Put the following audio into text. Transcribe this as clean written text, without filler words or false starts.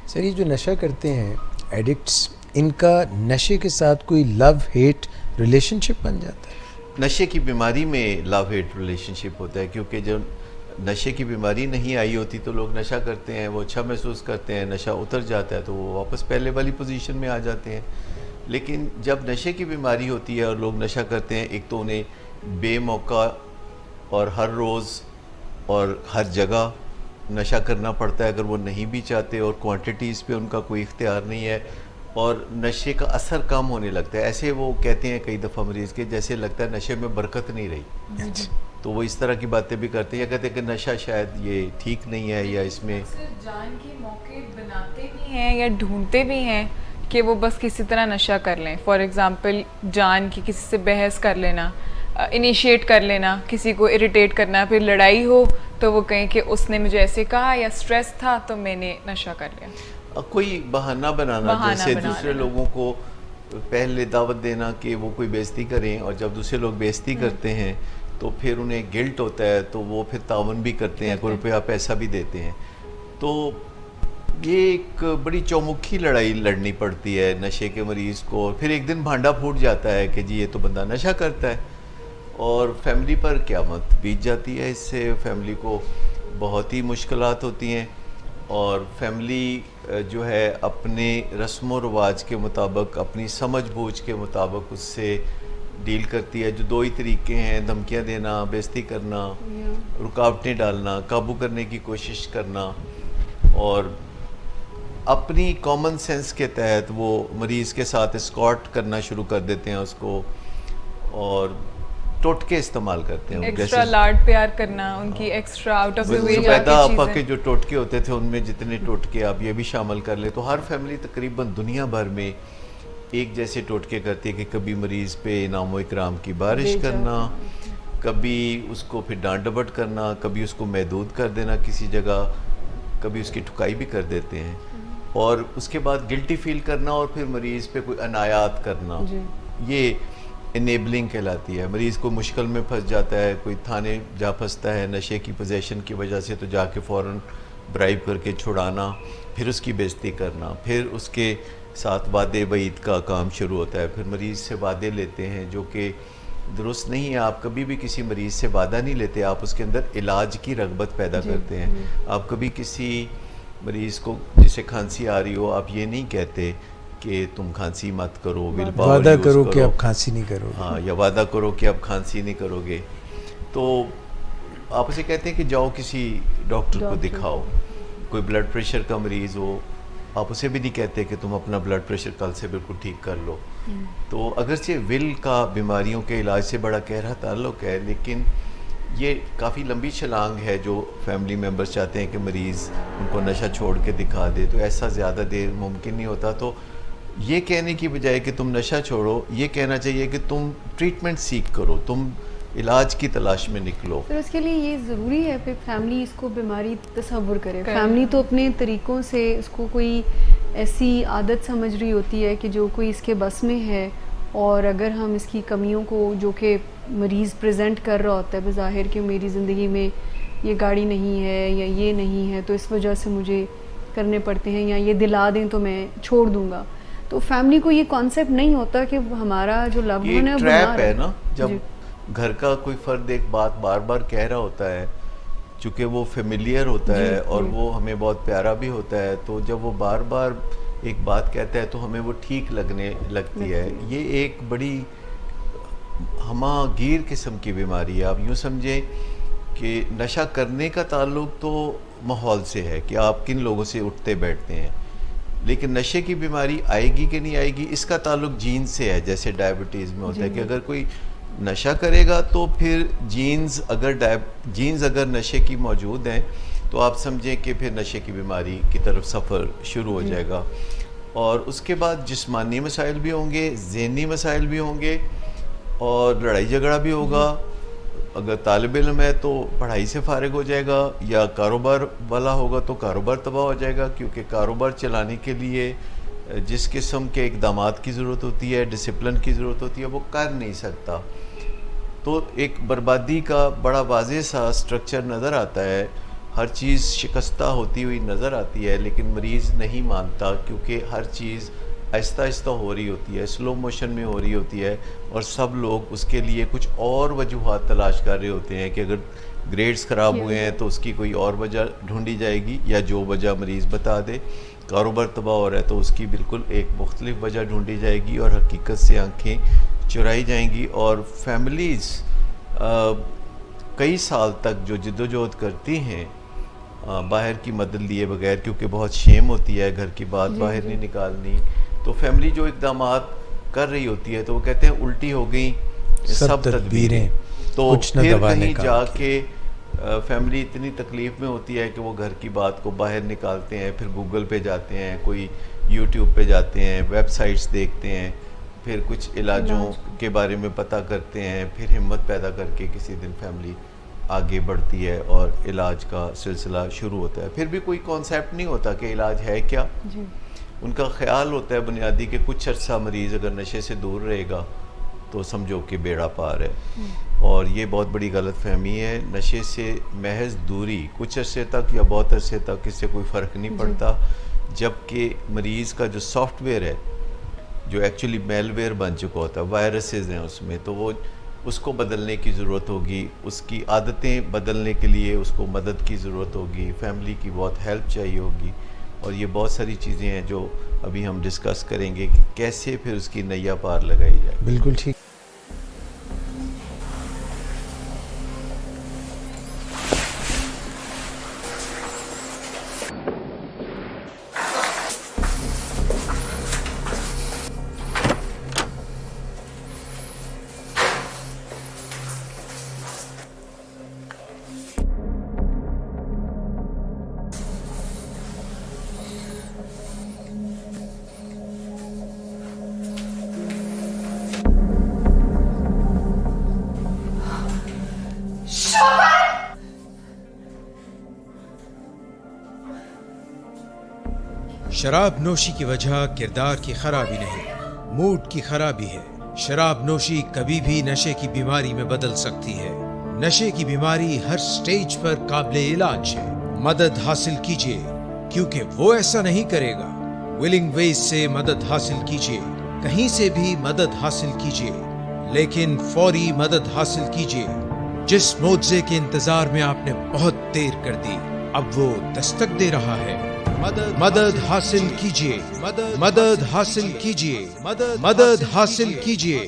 Sir ये जो नशा करते हैं एडिक्ट्स, इनका नशे के साथ कोई लव हेट रिलेशनशिप बन जाता है? नशे की बीमारी में लव हेट रिलेशनशिप होता है, क्योंकि जब नशे की बीमारी नहीं आई होती तो लोग नशा करते हैं, वो अच्छा महसूस करते हैं, नशा उतर जाता है तो वो वापस पहले वाली पोजीशन में आ जाते हैं। लेकिन जब नशे की बीमारी होती है और लोग नशा करते हैं, एक तो उन्हें बेमौका और हर रोज़ और हर जगह नशा करना पड़ता है अगर वो नहीं भी चाहते, और क्वांटिटीज़ पे उनका कोई इख्तियार नहीं है, और नशे का असर कम होने लगता है। ऐसे वो कहते हैं कई दफ़ा मरीज़ के, जैसे लगता है नशे में बरकत नहीं रही। तो वो इस तरह की बातें भी करते हैं, या कहते हैं कि नशा शायद ये ठीक नहीं है, या इसमें जान के मौके बनाते भी हैं या ढूंढते भी हैं कि वो बस किसी तरह नशा कर लें। फॉर एग्ज़ाम्पल जान की किसी से बहस कर लेना, इनिशिएट कर लेना, किसी को इरिटेट करना, फिर लड़ाई हो तो वो कहें कि उसने मुझे ऐसे कहा या स्ट्रेस था तो मैंने नशा कर लिया। कोई बहाना बनाना, जैसे दूसरे लोगों को पहले दावत देना कि वो कोई बेइज्जती करें, और जब दूसरे लोग बेइज्जती करते हैं तो फिर उन्हें गिल्ट होता है तो वो फिर तावन भी करते हैं, कोई रुपया पैसा भी देते हैं। तो ये एक बड़ी चौमुखी लड़ाई लड़नी पड़ती है नशे के मरीज़ को, और फिर एक दिन भांडा फूट जाता है कि जी ये तो बंदा नशा करता है, और फैमिली पर क़यामत बीत जाती है। इससे फैमिली को बहुत ही मुश्किलात होती हैं, और फैमिली जो है अपने रस्म व रवाज के मुताबिक, अपनी समझ बूझ के मुताबिक उससे डील करती है। जो दो ही तरीके हैं, धमकियां देना, बेइज्जती करना, रुकावटें डालना, काबू करने की कोशिश करना, और अपनी कॉमन सेंस के तहत वो मरीज़ के साथ एस्कॉर्ट करना शुरू कर देते हैं उसको, और टोटके इस्तेमाल करते हैं, एक्स्ट्रा लाड प्यार करना, उनकी extra out of the way पैदा आपा के जो टोटके होते थे उनमें जितने टोटके आप ये भी शामिल कर ले, तो हर फैमिली तकरीबन दुनिया भर में एक जैसे टोटके करती है कि कभी मरीज़ पे इनाम व इकराम की बारिश करना, कभी उसको फिर डांट डपट करना, कभी उसको महदूद कर देना किसी जगह, कभी उसकी ठुकाई भी कर देते हैं, और उसके बाद गिल्टी फील करना, और फिर मरीज़ पे कोई अनायात करना। ये इनेबलिंग कहलाती है। मरीज़ को मुश्किल में फंस जाता है, कोई थाने जा फंसता है नशे की पोजेशन की वजह से, तो जाके फ़ौरन ब्राइब करके छुड़ाना, फिर उसकी बेइज्जती करना, फिर उसके साथ वादे वईद का काम शुरू होता है। फिर मरीज़ से वादे लेते हैं जो कि दुरुस्त नहीं है। आप कभी भी किसी मरीज़ से वादा नहीं लेते, आप उसके अंदर इलाज की रगबत पैदा करते हैं। आप कभी किसी मरीज़ को जिसे खांसी आ रही हो, आप ये नहीं कहते कि तुम खांसी मत करो, वादा करो कि अब खांसी नहीं करोगे। हाँ, या वादा करो कि अब खांसी नहीं करोगे। तो आप उसे कहते हैं कि जाओ किसी डॉक्टर को दिखाओ। कोई ब्लड प्रेशर का मरीज़ हो, आप उसे भी नहीं कहते कि तुम अपना ब्लड प्रेशर कल से बिल्कुल ठीक कर लो। तो अगरचे विल का बीमारियों के इलाज से बड़ा गहरा ताल्लुक़ है, लेकिन ये काफ़ी लंबी छलांग है जो फैमिली मेम्बर्स चाहते हैं कि मरीज़ उनको नशा छोड़ के दिखा दे, तो ऐसा ज़्यादा देर मुमकिन नहीं होता। तो ये कहने की बजाय कि तुम नशा छोड़ो, ये कहना चाहिए कि तुम ट्रीटमेंट सीख करो, तुम इलाज की तलाश में निकलो। फिर उसके लिए ये ज़रूरी है फिर फैमिली इसको बीमारी तसव्वुर करे। फैमिली तो अपने तरीक़ों से उसको कोई ऐसी आदत समझ रही होती है कि जो कोई इसके बस में है, और अगर हम इसकी कमियों को जो कि मरीज़ प्रेजेंट कर रहा होता है बज़ाहिर कि मेरी ज़िंदगी में ये गाड़ी नहीं है या ये नहीं है तो इस वजह से मुझे करने पड़ते हैं, या ये दिला दें तो मैं छोड़ दूँगा, तो फैमिली को ये कॉन्सेप्ट नहीं होता कि हमारा जो लव वन है वो ट्रैप है ना। जब घर का कोई फ़र्द एक बात बार बार कह रहा होता है, चूँकि वो फेमिलियर होता है और वो हमें बहुत प्यारा भी होता है, तो जब वो बार बार एक बात कहता है तो हमें वो ठीक लगने लगती है। ये एक बड़ी हमागीर किस्म की बीमारी है। आप यूँ समझें कि नशा करने का ताल्लुक़ तो माहौल से है कि आप किन लोगों से उठते बैठते हैं, लेकिन नशे की बीमारी आएगी कि नहीं आएगी इसका ताल्लुक़ जीन से है। जैसे डायबिटीज़ में होता है कि अगर कोई नशा करेगा तो फिर जीन्स अगर नशे की मौजूद हैं तो आप समझें कि फिर नशे की बीमारी की तरफ सफ़र शुरू हो जाएगा। और उसके बाद जिस्मानी मसाइल भी होंगे, ज़हनी मसाइल भी होंगे, और लड़ाई झगड़ा भी होगा। अगर तालिब इल्म है तो पढ़ाई से फ़ारिग हो जाएगा, या कारोबार वाला होगा तो कारोबार तबाह हो जाएगा, क्योंकि कारोबार चलाने के लिए जिस किस्म के इक़दामात की ज़रूरत होती है, डिसिप्लिन की ज़रूरत होती है, वो कर नहीं सकता। तो एक बर्बादी का बड़ा वाज़ेह सा स्ट्रक्चर नज़र आता है हर चीज़ शिकस्ता होती हुई नज़र आती है, लेकिन मरीज़ नहीं मानता क्योंकि हर चीज़ आहिस्ता आहिस्ता हो रही होती है, स्लो मोशन में हो रही होती है, और सब लोग उसके लिए कुछ और वजूहात तलाश कर रहे होते हैं कि अगर ग्रेड्स ख़राब हुए हैं तो उसकी कोई और वजह ढूंढी जाएगी, या जो वजह मरीज़ बता दे। कारोबार तबाह हो रहा है तो उसकी बिल्कुल एक मुख्तलिफ वजह ढूंढी जाएगी और हकीकत से आंखें चुराई जाएंगी। और फैमिलीज़ कई साल तक जो जिद्दोजहद करती हैं बाहर की मदद लिए बगैर, क्योंकि बहुत शेम होती है घर की बात बाहर नहीं निकालनी, तो फैमिली जो इकदाम कर रही होती है तो वो कहते हैं उल्टी हो गई सब तदबीरें। तो फिर कहीं जाके फैमिली इतनी तकलीफ़ में होती है कि वो घर की बात को बाहर निकालते हैं, फिर गूगल पे जाते हैं, कोई यूट्यूब पे जाते हैं, वेबसाइट्स देखते हैं, फिर कुछ इलाजों के बारे में पता करते हैं, फिर हिम्मत पैदा करके किसी दिन फैमिली आगे बढ़ती है और इलाज का सिलसिला शुरू होता है। फिर भी कोई कॉन्सेप्ट नहीं होता कि इलाज है क्या जी। उनका ख्याल होता है बुनियादी कि कुछ अर्सा मरीज़ अगर नशे से दूर रहेगा तो समझो कि बेड़ा पार है। और ये बहुत बड़ी गलत फहमी है। नशे से महज दूरी कुछ अरसे तक या बहुत अरसे तक इससे कोई फ़र्क नहीं पड़ता, जबकि मरीज़ का जो सॉफ्टवेयर है जो एक्चुअली मेलवेयर बन चुका होता है, वायरसेस हैं उसमें, तो वो उसको बदलने की ज़रूरत होगी, उसकी आदतें बदलने के लिए उसको मदद की ज़रूरत होगी, फैमिली की बहुत हेल्प चाहिए होगी। और ये बहुत सारी चीज़ें हैं जो अभी हम डिस्कस करेंगे कि कैसे फिर उसकी नैया पार लगाई जाए। बिल्कुल ठीक। शराब नोशी की वजह किरदार की खराबी नहीं, मूड की खराबी है। शराब नोशी कभी भी नशे की बीमारी में बदल सकती है। नशे की बीमारी हर स्टेज पर काबिले इलाज है। मदद हासिल कीजिए, क्योंकि वो ऐसा नहीं करेगा। विलिंग वेज से मदद हासिल कीजिए, कहीं से भी मदद हासिल कीजिए, लेकिन फौरी मदद हासिल कीजिए। जिस मुआवजे के इंतजार में आपने बहुत देर कर दी, अब वो दस्तक दे रहा है। मदद हासिल कीजिए, मदद हासिल कीजिए, मदद हासिल कीजिए।